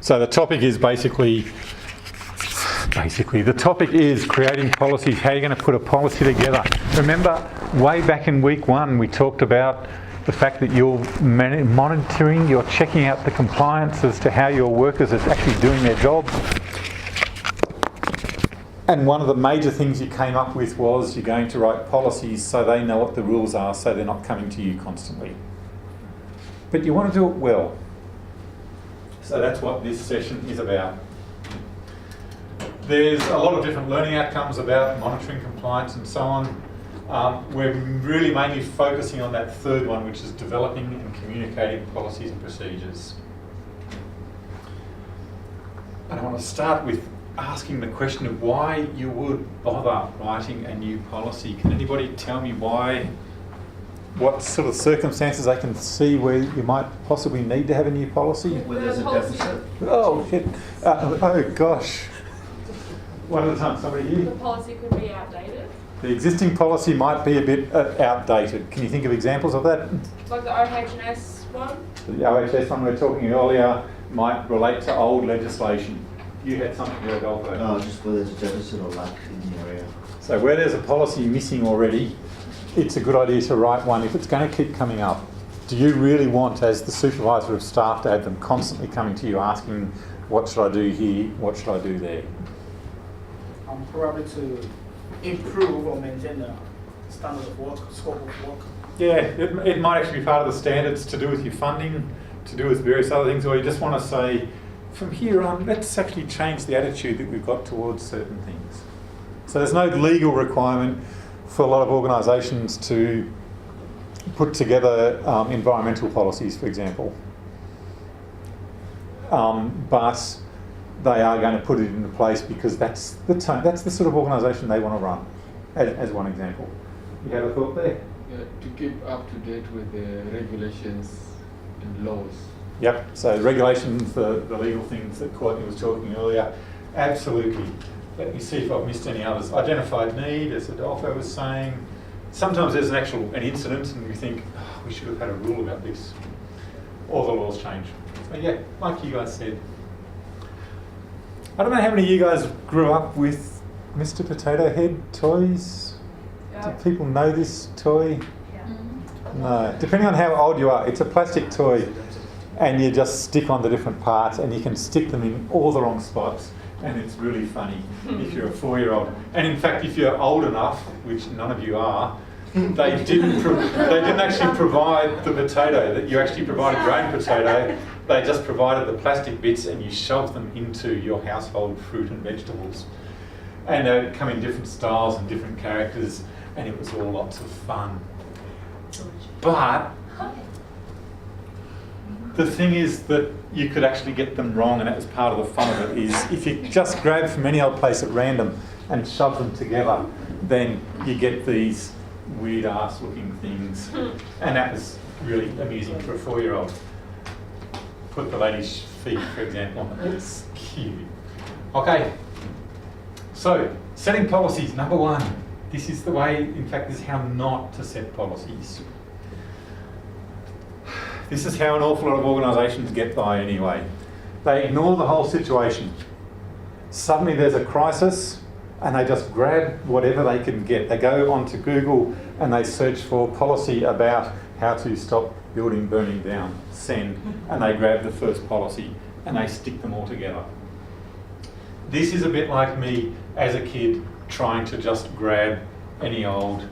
So the topic is basically the topic is creating policies, how you're going to put a policy together. Remember, way back in week 1, we talked about the fact that you're monitoring, you're checking out the compliance as to how your workers are actually doing their job. And one of the major things you came up with was you're going to write policies so they know what the rules are, so they're not coming to you constantly. But you want to do it well. So that's what this session is about. There's a lot of different learning outcomes about monitoring compliance and so on. We're really mainly focusing on that third one, which is developing and communicating policies and procedures. And I want to start with asking the question of why you would bother writing a new policy. Can anybody tell me why? What sort of circumstances I can see where you might possibly need to have a new policy? Where there's a deficit. Oh, shit. Oh, gosh. One at a time. Somebody here? The policy could be outdated. The existing policy might be a bit outdated. Can you think of examples of that? Like the OHS one? The OHS one we were talking earlier might relate to old legislation. You had something to go over. No, just where there's a deficit or lack in the area. So where there's a policy missing already, it's a good idea to write one if it's going to keep coming up. Do you really want, as the supervisor of staff, to have them constantly coming to you asking, what should I do here, what should I do there? Probably to improve or maintain the standard of work, scope of work. Yeah, it might actually be part of the standards to do with your funding, to do with various other things, or you just want to say, from here on, let's actually change the attitude that we've got towards certain things. So there's no legal requirement for a lot of organisations to put together environmental policies, for example. But they are going to put it into place because that's the sort of organisation they want to run, as one example. You have a thought there? Yeah, to keep up to date with the regulations and laws. Yep, so regulations, the legal things that Courtney was talking earlier, absolutely. Let me see if I've missed any others. Identified need, as Adolfo was saying. Sometimes there's an incident and we think, oh, we should have had a rule about this. Or the laws change. So yeah, like you guys said. I don't know how many of you guys grew up with Mr. Potato Head toys? Yeah. Do people know this toy? Yeah. No. Depending on how old you are, it's a plastic toy and you just stick on the different parts and you can stick them in all the wrong spots and it's really funny if you're a 4-year-old. And in fact, if you're old enough, which none of you are, they didn't actually provide the potato, that you actually provided your own potato. They just provided the plastic bits and you shoved them into your household fruit and vegetables. And they'd come in different styles and different characters and it was all lots of fun. But the thing is that you could actually get them wrong, and that was part of the fun of it, is if you just grab from any old place at random and shove them together, then you get these weird ass looking things. And that was really amusing for a 4-year-old. Put the lady's feet, for example, on it. It's cute. Okay, so setting policies, number 1. This is the way, in fact, this is how not to set policies. This is how an awful lot of organisations get by anyway. They ignore the whole situation. Suddenly there's a crisis and they just grab whatever they can get. They go onto Google and they search for policy about how to stop building burning down, send, and they grab the first policy and they stick them all together. This is a bit like me as a kid trying to just grab any old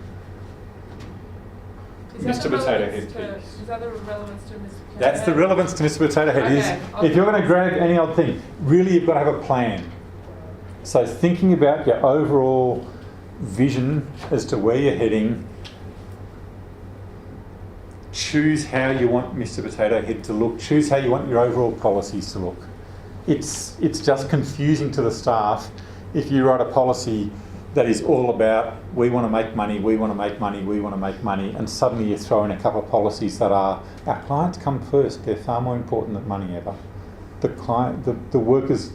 Mr. Potato Head piece. Is that the relevance to Mr. Potato Head? That's the relevance to Mr. Potato Head. Okay. If you're going to grab any old thing, really you've got to have a plan. So thinking about your overall vision as to where you're heading, choose how you want Mr. Potato Head to look, choose how you want your overall policies to look. It's just confusing to the staff if you write a policy that is all about, we want to make money, we want to make money, we want to make money, and suddenly you throw in a couple of policies that are, our clients come first, they're far more important than money ever. The workers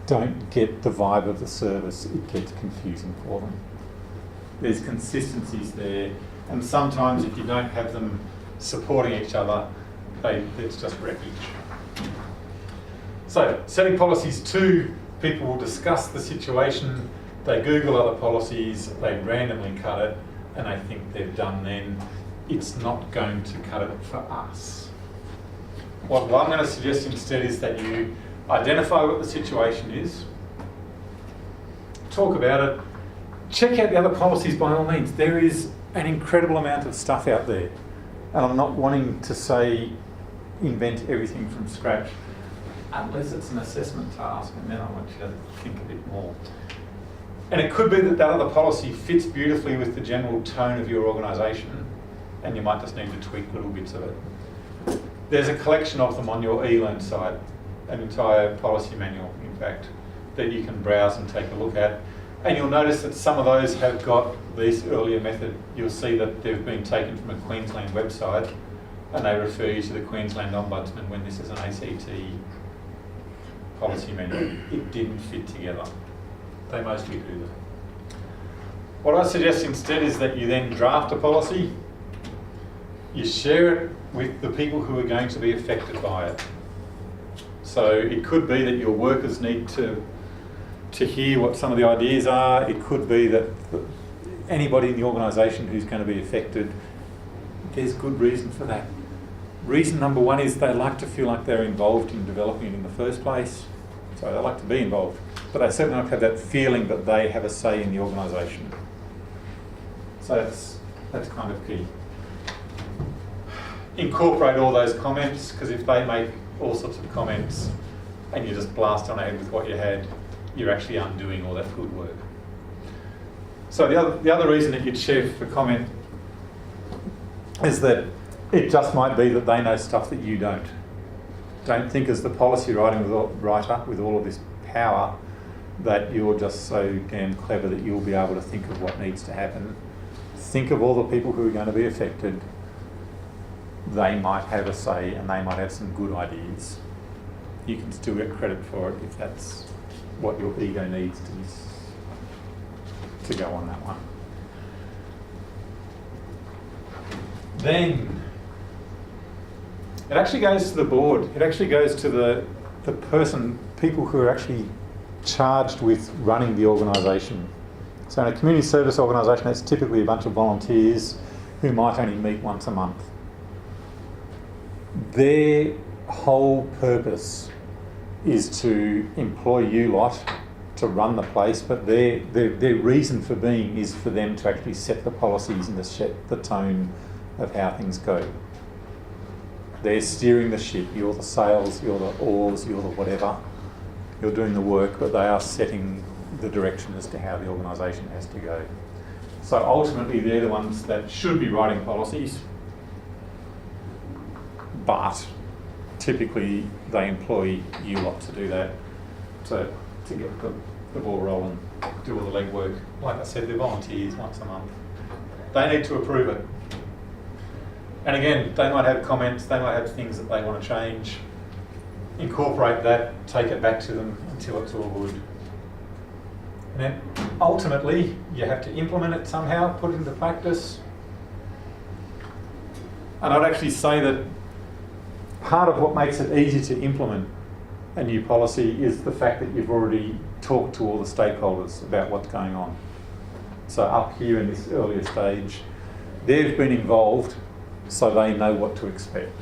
don't get the vibe of the service, it gets confusing for them. There's consistencies there, and sometimes if you don't have them supporting each other, it's just wreckage. So, setting policies 2, people will discuss the situation, they Google other policies, they randomly cut it, and they think they've done then. It's not going to cut it for us. What I'm going to suggest instead is that you identify what the situation is, talk about it, check out the other policies by all means. There is an incredible amount of stuff out there. And I'm not wanting to say invent everything from scratch, unless it's an assessment task, and then I want you to think a bit more. And it could be that that other policy fits beautifully with the general tone of your organisation, and you might just need to tweak little bits of it. There's a collection of them on your eLearn site, an entire policy manual, in fact, that you can browse and take a look at. And you'll notice that some of those have got this earlier method. You'll see that they've been taken from a Queensland website, and they refer you to the Queensland Ombudsman when this is an ACT policy manual. It didn't fit together. They mostly do that. What I suggest instead is that you then draft a policy, you share it with the people who are going to be affected by it. So it could be that your workers need to hear what some of the ideas are. It could be that anybody in the organisation who's going to be affected, there's good reason for that. Reason number 1 is they like to feel like they're involved in developing it in the first place. So they like to be involved, but they certainly like to have that feeling that they have a say in the organisation. So that's kind of key. Incorporate all those comments, because if they make all sorts of comments and you just blast on ahead with what you had, you're actually undoing all that good work. So the other reason that you'd share for comment is that it just might be that they know stuff that you don't. Don't think as the policy writer with all of this power that you're just so damn clever that you'll be able to think of what needs to happen. Think of all the people who are going to be affected. They might have a say and they might have some good ideas. You can still get credit for it if that's what your ego needs to go on that one. Then it actually goes to the board. It actually goes to the people who are actually charged with running the organisation. So in a community service organisation, that's typically a bunch of volunteers who might only meet once a month. Their whole purpose is to employ you lot to run the place, but their reason for being is for them to actually set the policies and to set the tone of how things go. They're steering the ship. You're the sails, you're the oars, you're the whatever. You're doing the work, but they are setting the direction as to how the organisation has to go. So ultimately they're the ones that should be writing policies, but typically they employ you lot to do that, to get the ball rolling, do all the legwork. Like I said, they're volunteers once a month. They need to approve it. And again, they might have comments, they might have things that they want to change. Incorporate that, take it back to them until it's all good. And then ultimately, you have to implement it somehow, put it into practice. And I'd actually say that part of what makes it easy to implement a new policy is the fact that you've already talked to all the stakeholders about what's going on. So up here in this earlier stage, they've been involved, so they know what to expect.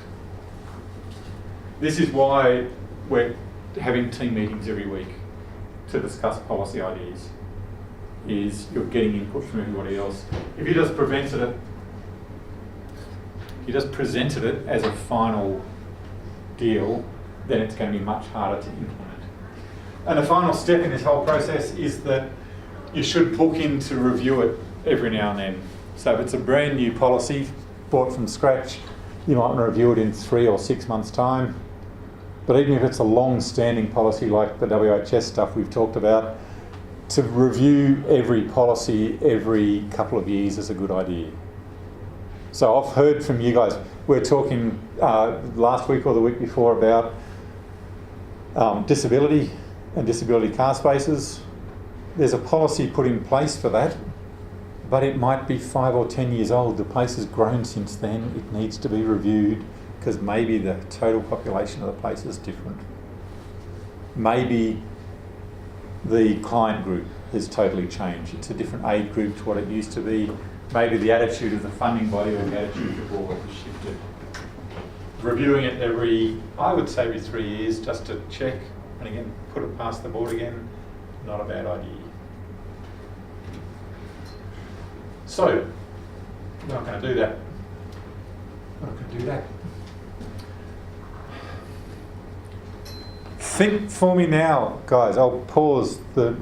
This is why we're having team meetings every week to discuss policy ideas, is you're getting input from everybody else. If you just presented it as a final deal, then it's going to be much harder to implement. And the final step in this whole process is that you should book in to review it every now and then. So if it's a brand new policy, bought from scratch, you might want to review it in 3 or 6 months' time. But even if it's a long-standing policy like the WHS stuff we've talked about, to review every policy every couple of years is a good idea. So I've heard from you guys, we're talking last week or the week before about disability and disability car spaces. There's a policy put in place for that, but it might be 5 or 10 years old. The place has grown since then. It needs to be reviewed because maybe the total population of the place is different. Maybe the client group has totally changed. It's a different age group to what it used to be. Maybe the attitude of the funding body or the attitude of the board has shifted. Reviewing it I would say every 3 years, just to check, and again, put it past the board again, not a bad idea. So, we're not going to do that. We're not going to do that. Think for me now, guys. I'll pause the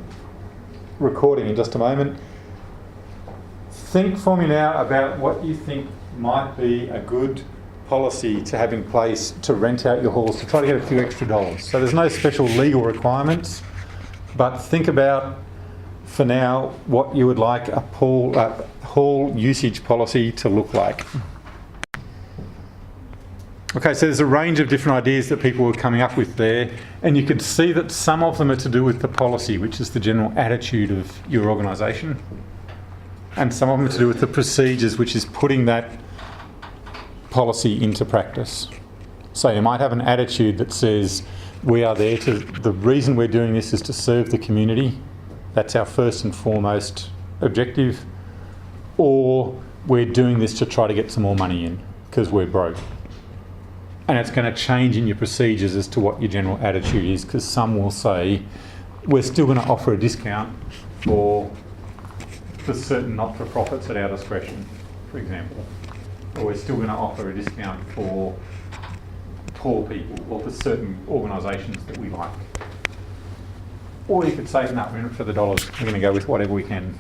recording in just a moment. Think for me now about what you think might be a good policy to have in place to rent out your halls to try to get a few extra dollars. So there's no special legal requirements, but think about, for now, what you would like a hall usage policy to look like. Okay, so there's a range of different ideas that people were coming up with there, and you can see that some of them are to do with the policy, which is the general attitude of your organisation, and some of them are to do with the procedures, which is putting that policy into practice. So you might have an attitude that says, the reason we're doing this is to serve the community. That's our first and foremost objective. Or we're doing this to try to get some more money in because we're broke. And it's going to change in your procedures as to what your general attitude is, because some will say, we're still going to offer a discount for certain not-for-profits at our discretion, for example. Or we're still going to offer a discount for poor people or for certain organisations that we like. Or you could say, no, we're in it for the dollars. We're going to go with whatever we can.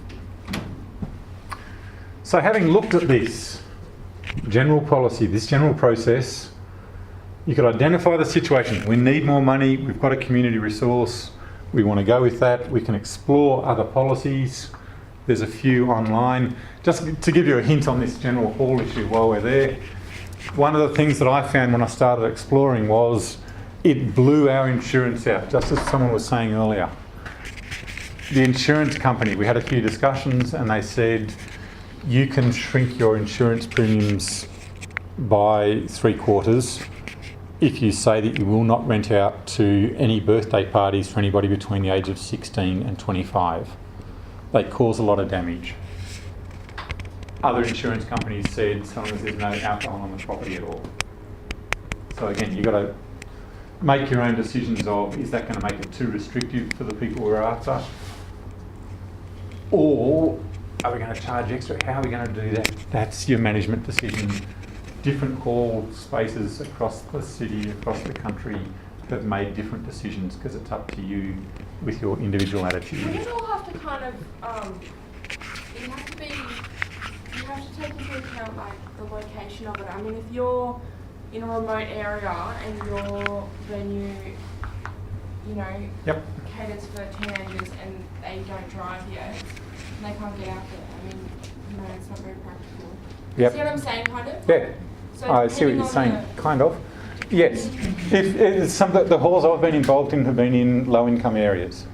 So having looked at this general policy, this general process, you could identify the situation. We need more money. We've got a community resource. We want to go with that. We can explore other policies. There's a few online. Just to give you a hint on this general hall issue while we're there, one of the things that I found when I started exploring was it blew our insurance out, just as someone was saying earlier. The insurance company, we had a few discussions and they said, you can shrink your insurance premiums by 3/4 if you say that you will not rent out to any birthday parties for anybody between the age of 16 and 25. They cause a lot of damage. Other insurance companies said as long as there's no alcohol on the property at all. So again, you've got to make your own decisions of, is that going to make it too restrictive for the people we're after? Or are we going to charge extra? How are we going to do that? That's your management decision. Different hall spaces across the city, across the country have made different decisions because it's up to you with your individual attitude. We all have to kind of, you have to take into account like the location of it. I mean, if you're in a remote area and your venue, Yep. caters for teenagers and they don't drive yet, and they can't get out there. I mean, it's not very practical. Yep. See what I'm saying, kind of? Yeah. So I see what you're saying, kind of. Yes. If some of the halls I've been involved in have been in low-income areas.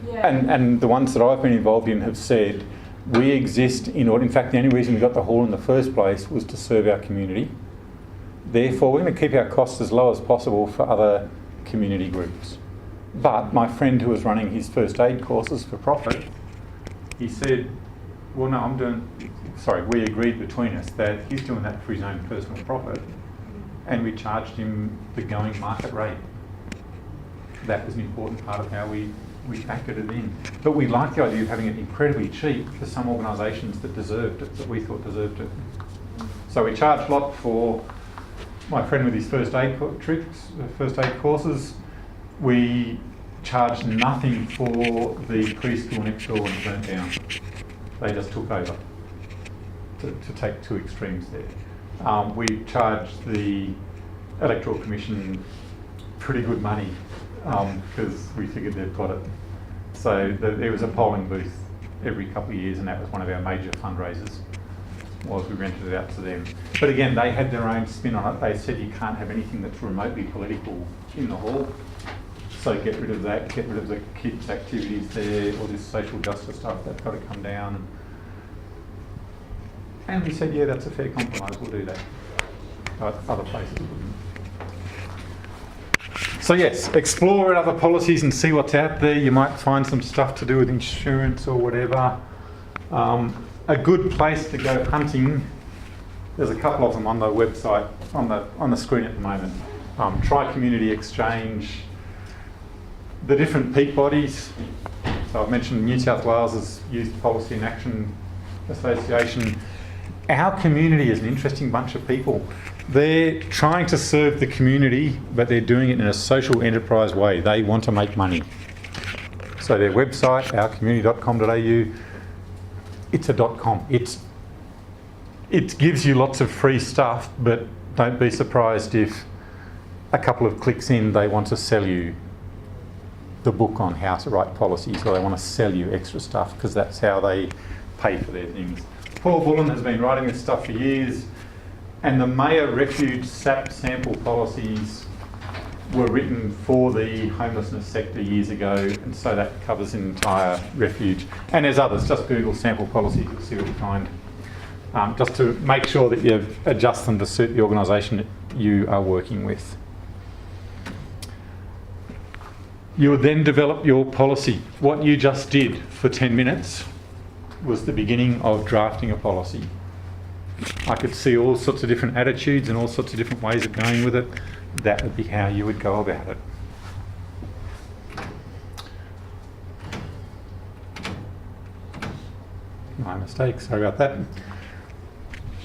Yeah. And the ones that I've been involved in have said, we exist in order, in fact, the only reason we got the hall in the first place was to serve our community. Therefore, we're going to keep our costs as low as possible for other community groups. But my friend who was running his first aid courses for profit, he said, well, no, we agreed between us that he's doing that for his own personal profit, and we charged him the going market rate. That was an important part of how we factored it in. But we liked the idea of having it incredibly cheap for some organisations that deserved it, that we thought deserved it. So we charged a lot for my friend with his first aid courses. We charged nothing for the preschool next door when it burnt down. They just took over, to take two extremes there. We charged the Electoral Commission pretty good money because we figured they've got it. So there was a polling booth every couple of years, and that was one of our major fundraisers, was we rented it out to them. But again, they had their own spin on it. They said you can't have anything that's remotely political in the hall. So get rid of that, get rid of the kids' activities there, all this social justice stuff, that's got to come down. And we said, yeah, that's a fair compromise, we'll do that. But other places wouldn't. So yes, explore other policies and see what's out there. You might find some stuff to do with insurance or whatever. A good place to go hunting, there's a couple of them on the website, on the screen at the moment. Try Community Exchange, the different peak bodies. So I've mentioned New South Wales' Youth Policy and Action Association. Our community is an interesting bunch of people. They're trying to serve the community, but they're doing it in a social enterprise way. They want to make money. So their website, ourcommunity.com.au, it's a .com. It gives you lots of free stuff, but don't be surprised if a couple of clicks in they want to sell you the book on how to write policies, or they want to sell you extra stuff because that's how they pay for their things. Paul Bullen has been writing this stuff for years, and the Mayor Refuge SAP sample policies were written for the homelessness sector years ago, and so that covers an entire refuge. And there's others, just Google sample policies, you'll see what you find. Just to make sure that you adjust them to suit the organisation that you are working with. You would then develop your policy. What you just did for 10 minutes was the beginning of drafting a policy. I could see all sorts of different attitudes and all sorts of different ways of going with it. That would be how you would go about it. My mistake, sorry about that.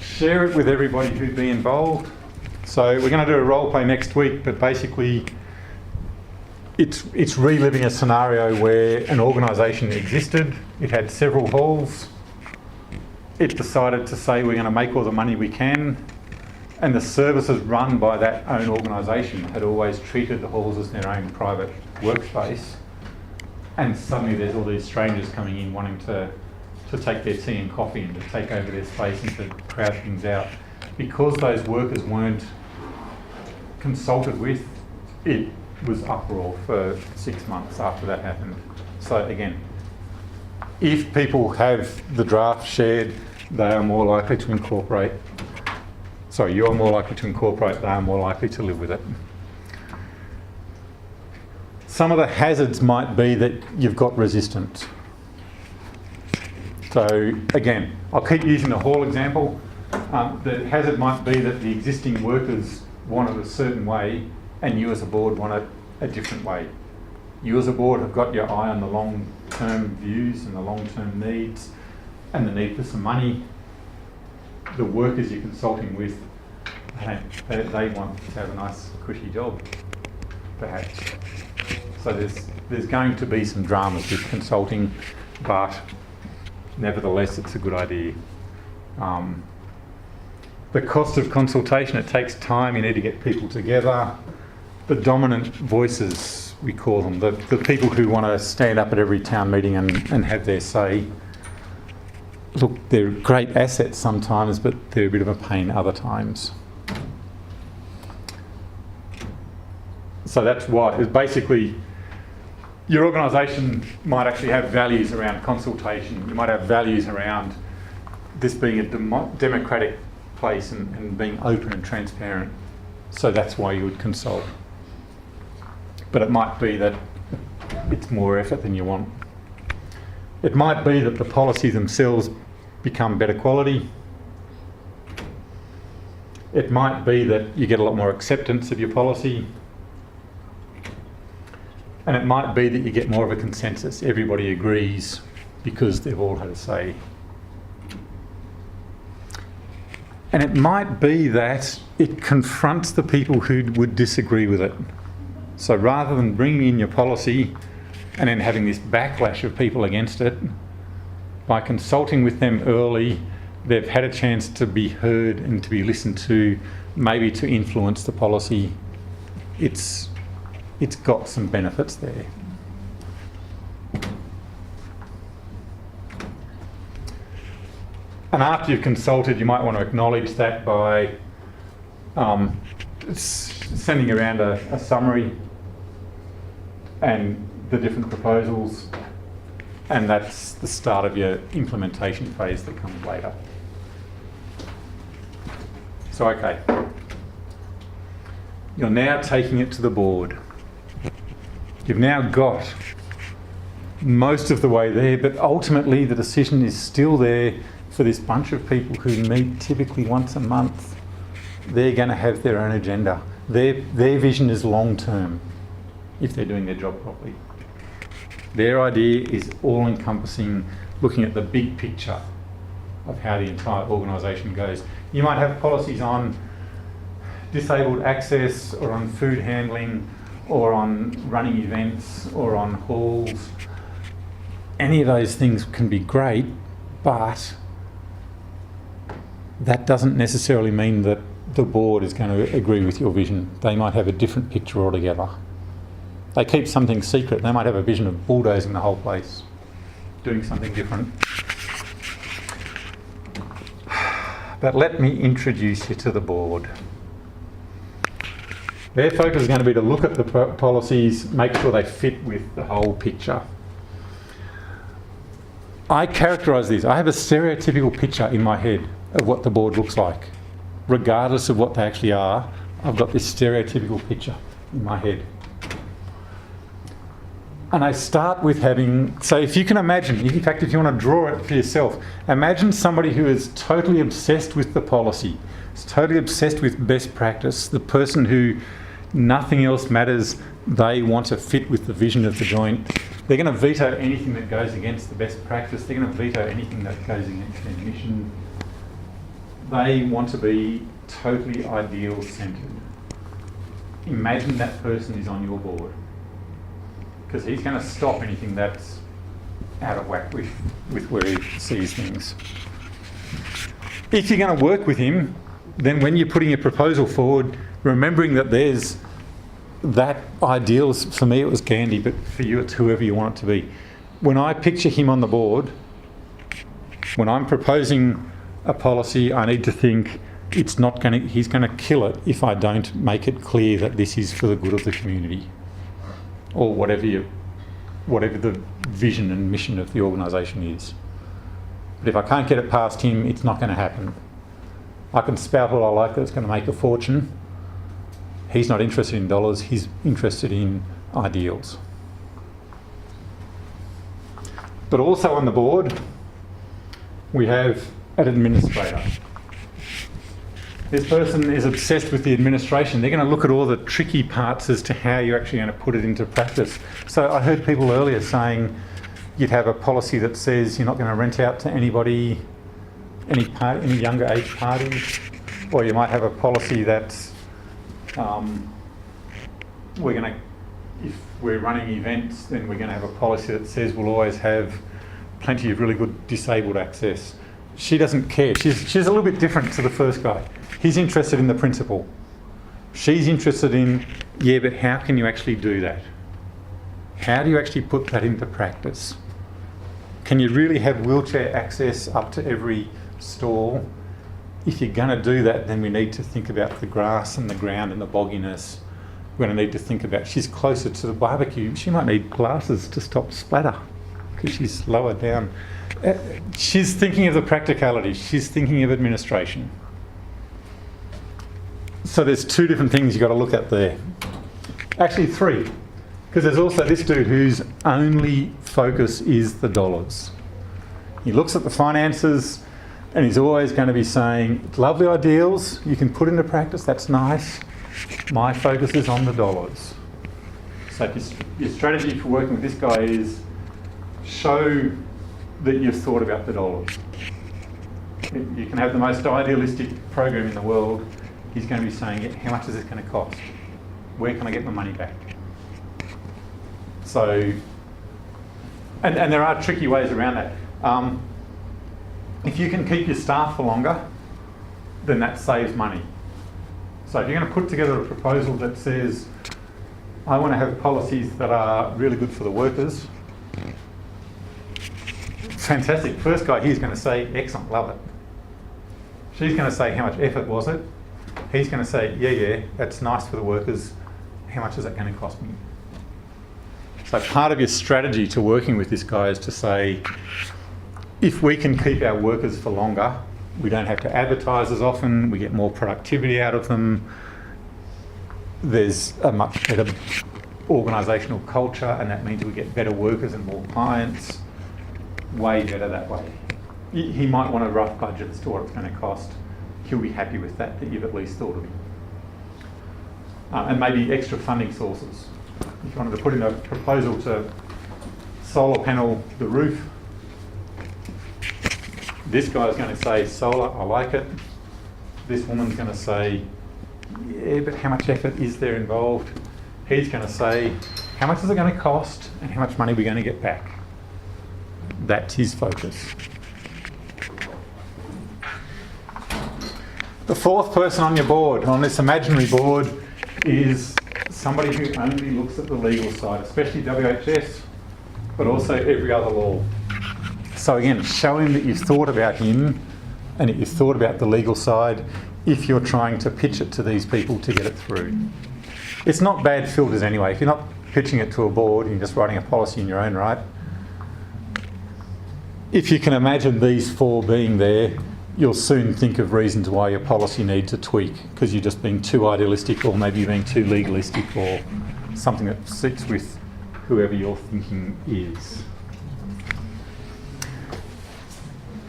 Share it with everybody who'd be involved. So we're going to do a role play next week, but basically it's reliving a scenario where an organisation existed, it had several halls, it decided to say we're going to make all the money we can, and the services run by that own organisation had always treated the halls as their own private workspace, and suddenly there's all these strangers coming in wanting to take their tea and coffee and to take over their space and to crowd things out. Because those workers weren't consulted with, it was uproar for 6 months after that happened. So again, if people have the draft shared, they are more likely to incorporate. Sorry, you're more likely to incorporate, they are more likely to live with it. Some of the hazards might be that you've got resistance. So again, I'll keep using the hall example. The hazard might be that the existing workers want it a certain way and you as a board want it a different way. You as a board have got your eye on the long-term views and the long-term needs and the need for some money. The workers you're consulting with, they want to have a nice cushy job, perhaps. So there's going to be some dramas with consulting, but nevertheless it's a good idea. The cost of consultation, it takes time, you need to get people together. The dominant voices, we call them, the people who want to stand up at every town meeting and have their say. Look, they're great assets sometimes, but they're a bit of a pain other times. So that's why, it's basically, your organisation might actually have values around consultation. You might have values around this being a democratic place and being open and transparent. So that's why you would consult. But it might be that it's more effort than you want. It might be that the policies themselves become better quality. It might be that you get a lot more acceptance of your policy. And it might be that you get more of a consensus. Everybody agrees because they've all had a say. And it might be that it confronts the people who would disagree with it. So rather than bringing in your policy and then having this backlash of people against it, by consulting with them early, they've had a chance to be heard and to be listened to, maybe to influence the policy. It's got some benefits there. And after you've consulted, you might want to acknowledge that by sending around a summary and the different proposals, and that's the start of your implementation phase that comes later. So okay, you're now taking it to the board. You've now got most of the way there, but ultimately the decision is still there for this bunch of people who meet typically once a month. They're going to have their own agenda. Their vision is long term if they're doing their job properly. Their idea is all encompassing, looking at the big picture of how the entire organisation goes. You might have policies on disabled access or on food handling or on running events or on halls. Any of those things can be great, but that doesn't necessarily mean that the board is going to agree with your vision. They might have a different picture altogether. They keep something secret. They might have a vision of bulldozing the whole place, doing something different. But let me introduce you to the board. Their focus is going to be to look at the policies, make sure they fit with the whole picture. I characterise these. I have a stereotypical picture in my head of what the board looks like. Regardless of what they actually are, I've got this stereotypical picture in my head. And I start with having, so if you can imagine, in fact, if you want to draw it for yourself, imagine somebody who is totally obsessed with the policy, is totally obsessed with best practice, the person who nothing else matters, they want to fit with the vision of the joint. They're going to veto anything that goes against the best practice. They're going to veto anything that goes against their mission. They want to be totally ideal centred. Imagine that person is on your board, because he's going to stop anything that's out of whack with where he sees things. If you're going to work with him, then when you're putting a proposal forward, remembering that there's that ideal, for me it was Gandhi, but for you it's whoever you want it to be. When I picture him on the board, when I'm proposing a policy, I need to think he's going to kill it if I don't make it clear that this is for the good of the community, or whatever the vision and mission of the organisation is. But if I can't get it past him, it's not going to happen. I can spout all I like that it's going to make a fortune. He's not interested in dollars, he's interested in ideals. But also on the board, we have an administrator. This person is obsessed with the administration. They're going to look at all the tricky parts as to how you're actually going to put it into practice. So I heard people earlier saying you'd have a policy that says you're not going to rent out to anybody, any younger age parties, or you might have a policy that's if we're running events, then we're going to have a policy that says we'll always have plenty of really good disabled access. She doesn't care. She's a little bit different to the first guy. He's interested in the principle. She's interested in, yeah, but how can you actually do that? How do you actually put that into practice? Can you really have wheelchair access up to every stall? If you're going to do that, then we need to think about the grass and the ground and the bogginess. We're going to need to think about, she's closer to the barbecue. She might need glasses to stop splatter because she's lower down. She's thinking of the practicality. She's thinking of administration. So there's two different things you've got to look at there. Actually three, because there's also this dude whose only focus is the dollars. He looks at the finances and he's always going to be saying, lovely ideals, you can put into practice, that's nice. My focus is on the dollars. So your strategy for working with this guy is show that you've thought about the dollars. You can have the most idealistic program in the world. He's going to be saying, how much is this going to cost? Where can I get my money back? So, and there are tricky ways around that. If you can keep your staff for longer, then that saves money. So if you're going to put together a proposal that says, I want to have policies that are really good for the workers, fantastic. First guy, he's going to say, excellent, love it. She's going to say, how much effort was it? He's going to say, yeah, that's nice for the workers. How much is that going to cost me? So part of your strategy to working with this guy is to say, if we can keep our workers for longer, we don't have to advertise as often, we get more productivity out of them, there's a much better organisational culture, and that means we get better workers and more clients. Way better that way. He might want a rough budget as to what it's going to cost. He'll be happy with that you've at least thought of him. And maybe extra funding sources. If you wanted to put in a proposal to solar panel the roof, this guy's going to say solar, I like it. This woman's going to say, yeah, but how much effort is there involved? He's going to say, how much is it going to cost and how much money are we going to get back? That's his focus. The fourth person on your board, on this imaginary board, is somebody who only looks at the legal side, especially WHS, but also every other law. So again, show him that you've thought about him and that you've thought about the legal side if you're trying to pitch it to these people to get it through. It's not bad filters anyway. If you're not pitching it to a board and you're just writing a policy in your own right, if you can imagine these four being there, you'll soon think of reasons why your policy needs a tweak, because you're just being too idealistic, or maybe you're being too legalistic, or something that sits with whoever your thinking is.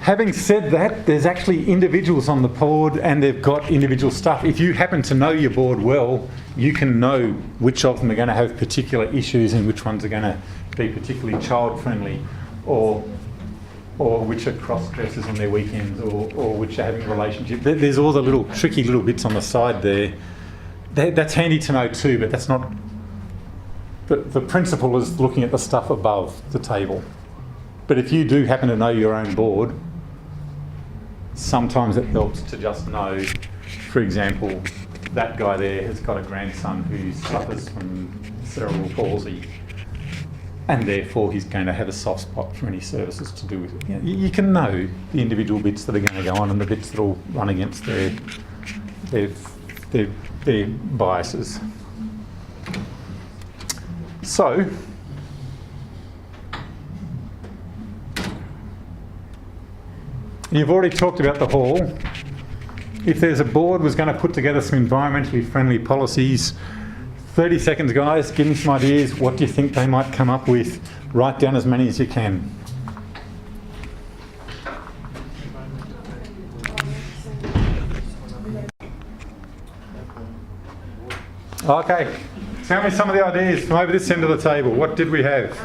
Having said that, there's actually individuals on the board and they've got individual stuff. If you happen to know your board well, you can know which of them are going to have particular issues and which ones are going to be particularly child-friendly, or which are cross-dressers on their weekends, or which are having a relationship. There's all the little tricky little bits on the side there. That's handy to know too, but that's not... The principle is looking at the stuff above the table. But if you do happen to know your own board, sometimes it helps to just know, for example, that guy there has got a grandson who suffers from cerebral palsy, and therefore he's going to have a soft spot for any services to do with it. You can know the individual bits that are going to go on and the bits that will run against their biases. So, you've already talked about the hall. If there's a board was going to put together some environmentally friendly policies, 30 seconds guys, give me some ideas. What do you think they might come up with? Write down as many as you can. Okay, tell me some of the ideas from over this end of the table. What did we have?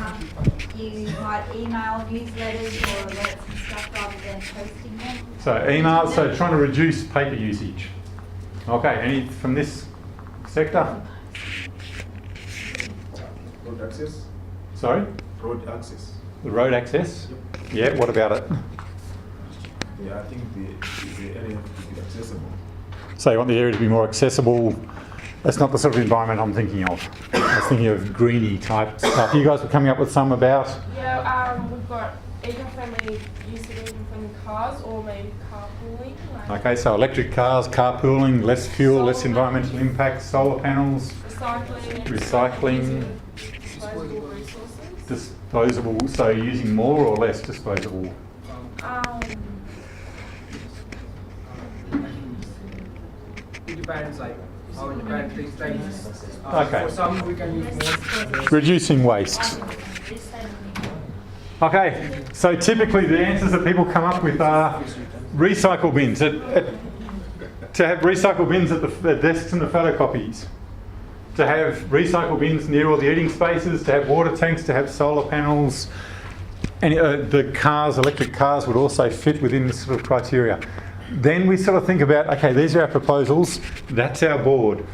You might email newsletters or alerts and stuff rather than posting them. So email, so trying to reduce paper usage. Okay, any from this sector? Road access. Sorry? Road access. The road access? Yeah, what about it? Yeah, I think the area to be accessible. So you want the area to be more accessible. That's not the sort of environment I'm thinking of. I was thinking of greeny type stuff. You guys were coming up with some about? Yeah, we've got eco-friendly use of eco-friendly cars, or maybe carpooling. Okay, so electric cars, carpooling, less fuel, less environmental impact, solar panels, recycling, disposable resources. disposable, so using more or less disposable? It depends, like how it depends. Okay. For some, we can use more. Reducing waste. Okay, so typically the answers that people come up with are recycle bins. To have recycle bins at the desks and the photocopies. To have recycle bins near all the eating spaces, to have water tanks, to have solar panels. And the cars, electric cars, would also fit within this sort of criteria. Then we sort of think about, okay, these are our proposals, that's our board.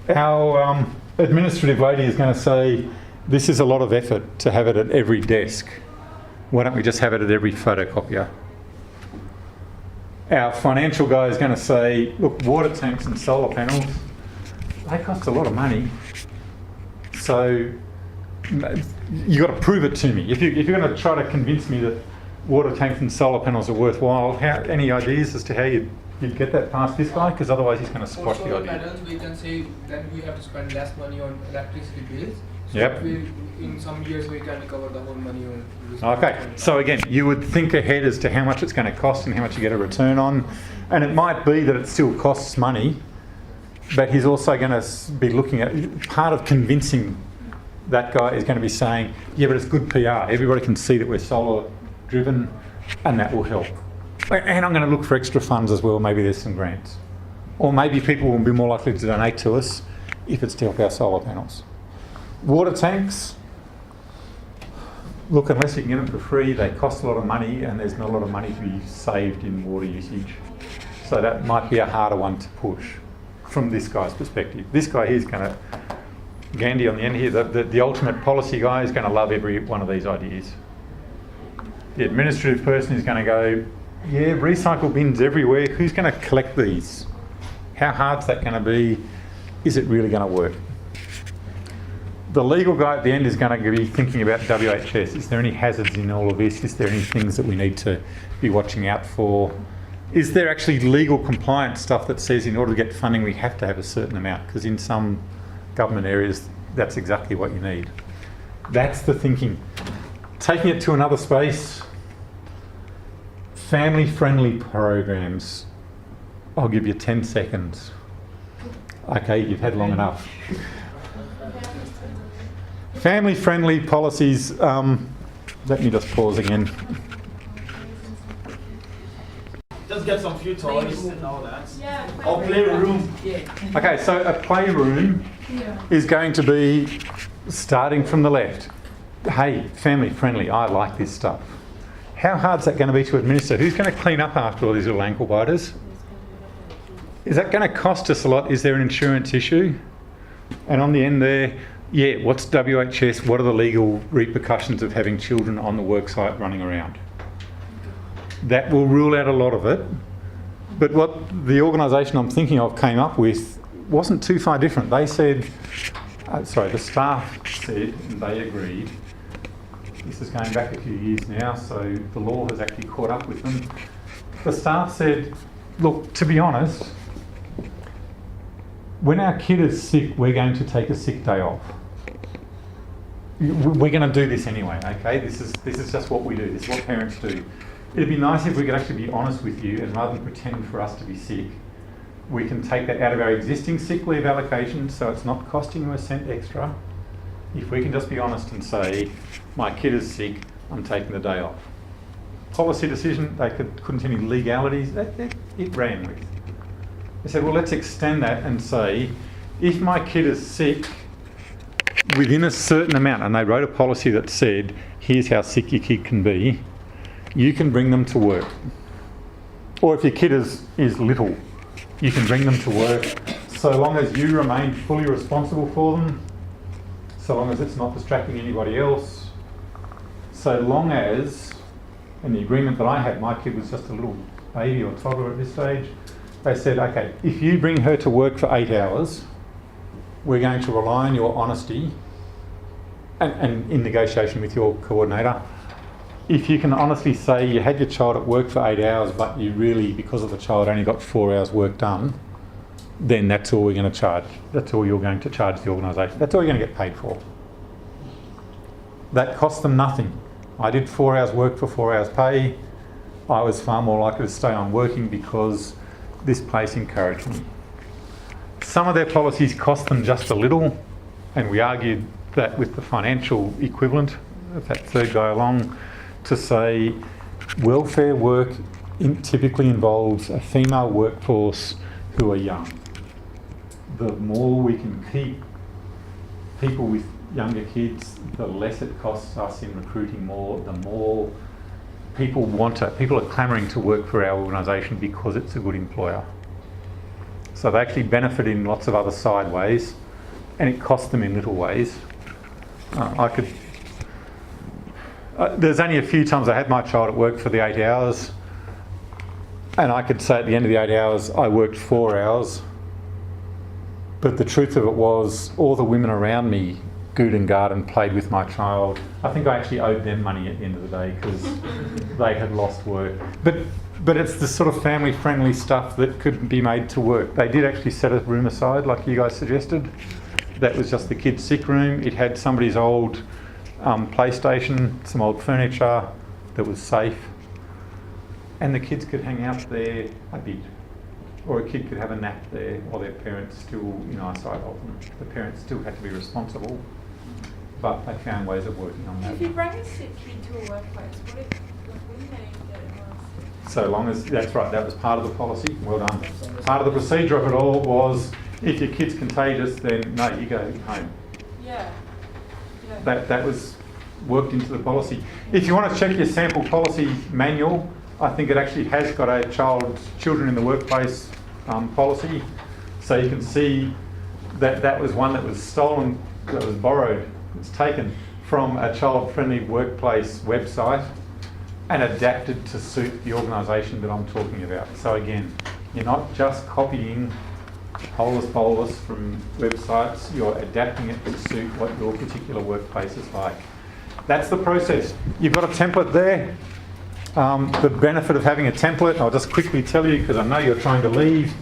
Our administrative lady is going to say, this is a lot of effort to have it at every desk. Why don't we just have it at every photocopier? Our financial guy is going to say, look, water tanks and solar panels, they cost a lot of money. So you've got to prove it to me. If you're going to try to convince me that water tanks and solar panels are worthwhile, any ideas as to how you'd get that past this guy? Because otherwise he's going to squash the idea. Panels, we can say that we have to spend less money on electricity bills. So Yep. in some years we can recover the whole money on. Okay, so again, you would think ahead as to how much it's going to cost and how much you get a return on. And it might be that it still costs money, but he's also going to be looking at, part of convincing that guy is going to be saying, yeah, but it's good PR. Everybody can see that we're solar driven and that will help. And I'm going to look for extra funds as well. Maybe there's some grants. Or maybe people will be more likely to donate to us if it's to help our solar panels. Water tanks. Look, unless you can get them for free, they cost a lot of money and there's not a lot of money to be saved in water usage. So that might be a harder one to push from this guy's perspective. This guy here is going to, Gandhi on the end here, the ultimate policy guy is going to love every one of these ideas. The administrative person is going to go, yeah, recycle bins everywhere. Who's going to collect these? How hard's that going to be? Is it really going to work? The legal guy at the end is going to be thinking about WHS. Is there any hazards in all of this? Is there any things that we need to be watching out for? Is there actually legal compliance stuff that says in order to get funding we have to have a certain amount? Because in some government areas that's exactly what you need. That's the thinking. Taking it to another space, family-friendly programs. I'll give you 10 seconds. Okay, you've had long enough. Family-friendly policies, let me just pause again. Just get some few toys and all that. Yeah. Or playroom. Okay, so a playroom is going to be starting from the left. Hey, family-friendly, I like this stuff. How hard's that going to be to administer? Who's going to clean up after all these little ankle biters? Is that going to cost us a lot? Is there an insurance issue? And on the end there, yeah, what's WHS? What are the legal repercussions of having children on the worksite running around? That will rule out a lot of it. But what the organisation I'm thinking of came up with wasn't too far different. They said, the staff said, and they agreed, this is going back a few years now, so the law has actually caught up with them. The staff said, look, to be honest, when our kid is sick, we're going to take a sick day off. We're going to do this anyway, okay? This is just what we do. This is what parents do. It'd be nice if we could actually be honest with you, and rather than pretend for us to be sick, we can take that out of our existing sick leave allocation so it's not costing you a cent extra. If we can just be honest and say, my kid is sick, I'm taking the day off. Policy decision, they couldn't see any legalities, it ran with. They said, well, let's extend that and say, if my kid is sick within a certain amount, and they wrote a policy that said, here's how sick your kid can be, you can bring them to work. Or if your kid is little, you can bring them to work so long as you remain fully responsible for them, so long as it's not distracting anybody else, so long as, and the agreement that I had, my kid was just a little baby or toddler at this stage, they said, okay, if you bring her to work for 8 hours, we're going to rely on your honesty and in negotiation with your coordinator. If you can honestly say you had your child at work for 8 hours, but you really, because of the child, only got 4 hours work done, then that's all we're going to charge. That's all you're going to charge the organisation. That's all you're going to get paid for. That cost them nothing. I did 4 hours work for 4 hours pay. I was far more likely to stay on working because this place encouraged me. Some of their policies cost them just a little, and we argued that with the financial equivalent of that third guy along, to say welfare work typically involves a female workforce who are young. The more we can keep people with younger kids, the less it costs us in recruiting more, the more people want to, people are clamouring to work for our organisation because it's a good employer. So they actually benefit in lots of other side ways, and it costs them in little ways. There's only a few times I had my child at work for the 8 hours, and I could say at the end of the 8 hours, I worked 4 hours. But the truth of it was, all the women around me, good and garden, played with my child. I think I actually owed them money at the end of the day because they had lost work. But it's the sort of family-friendly stuff that could be made to work. They did actually set a room aside, like you guys suggested. That was just the kids' sick room. It had somebody's old PlayStation, some old furniture that was safe. And the kids could hang out there a bit. or a kid could have a nap there, or their parents still in eyesight of them. The parents still had to be responsible, but they found ways of working on that. If you bring a sick kid to a workplace, what do you mean that everyone's sick? So long as, that's right, that was part of the policy, well done. Part of the procedure of it all was, if your kid's contagious, then no, you go home. Yeah. That was worked into the policy. If you want to check your sample policy manual, I think it actually has got a children in the workplace policy. So you can see that that was one that was stolen, that was borrowed, it's taken from a child-friendly workplace website and adapted to suit the organisation that I'm talking about. So again, you're not just copying holus bolus from websites, you're adapting it to suit what your particular workplace is like. That's the process. You've got a template there. The benefit of having a template, I'll just quickly tell you because I know you're trying to leave.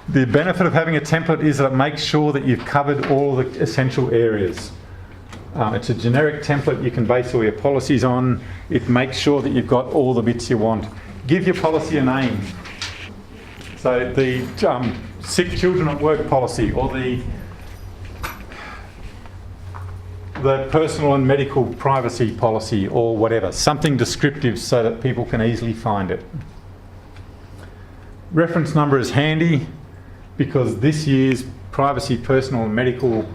The benefit of having a template is that it makes sure that you've covered all the essential areas. It's a generic template you can base all your policies on. It makes sure that you've got all the bits you want. Give your policy a name. So the sick children at work policy, or the personal and medical privacy policy, or whatever. Something descriptive so that people can easily find it. Reference number is handy because this year's privacy, personal and medical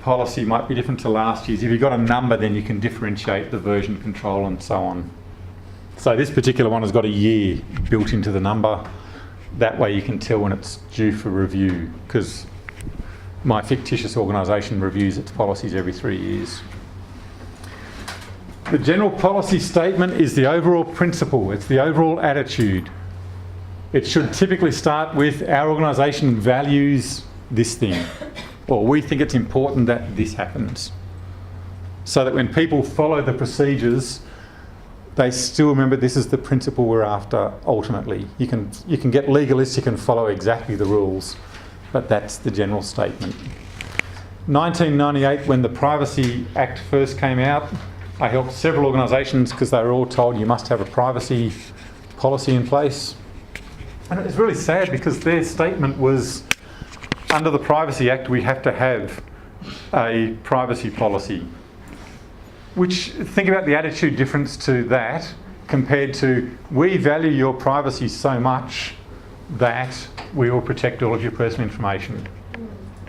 policy might be different to last year's. If you've got a number, then you can differentiate the version control and so on. So this particular one has got a year built into the number. That way you can tell when it's due for review, because my fictitious organisation reviews its policies every 3 years. The general policy statement is the overall principle, it's the overall attitude. It should typically start with our organisation values this thing, or we think it's important that this happens. So that when people follow the procedures, they still remember this is the principle we're after ultimately. You can get legalistic and follow exactly the rules, but that's the general statement. 1998, when the Privacy Act first came out, I helped several organisations because they were all told you must have a privacy policy in place. And it was really sad because their statement was, under the Privacy Act, we have to have a privacy policy. Which, think about the attitude difference to that compared to, we value your privacy so much that we will protect all of your personal information.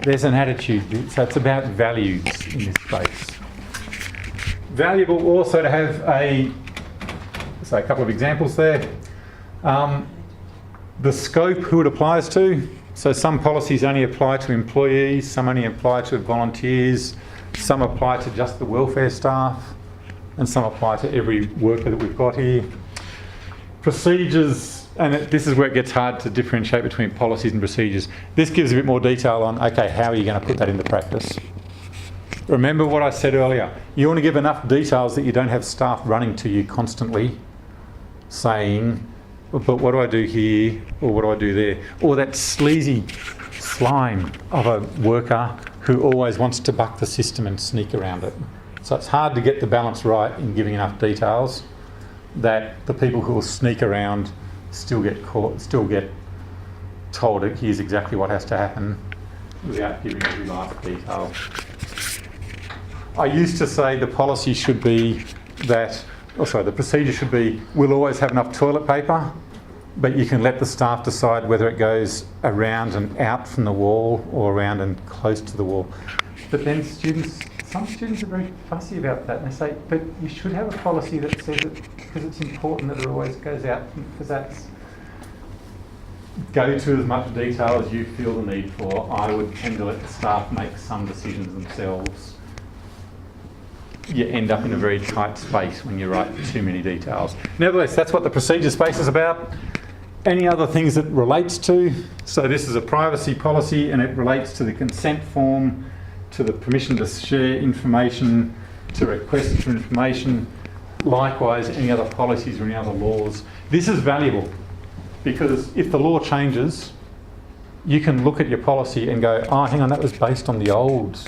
There's an attitude, so it's about values in this space. Valuable also to have a couple of examples there. The scope, who it applies to. So some policies only apply to employees, some only apply to volunteers, some apply to just the welfare staff, and some apply to every worker that we've got here. Procedures, and this is where it gets hard to differentiate between policies and procedures. This gives a bit more detail on, okay, how are you going to put that into practice? Remember what I said earlier, you want to give enough details that you don't have staff running to you constantly saying, but what do I do here, or what do I do there? Or that sleazy slime of a worker who always wants to buck the system and sneak around it. So it's hard to get the balance right in giving enough details that the people who will sneak around still get caught, still get told that here's exactly what has to happen without giving every last detail. I used to say the policy should be that, the procedure should be, we'll always have enough toilet paper, but you can let the staff decide whether it goes around and out from the wall or around and close to the wall. But then some students are very fussy about that, and they say, but you should have a policy that says it because it's important that it always goes out, because that's go to as much detail as you feel the need for. I would tend to let the staff make some decisions themselves. You end up in a very tight space when you write too many details. Nevertheless, that's what the procedure space is about. Any other things that relates to? So this is a privacy policy and it relates to the consent form, to the permission to share information, to requests for information. Likewise, any other policies or any other laws. This is valuable because if the law changes, you can look at your policy and go, oh, hang on, that was based on the old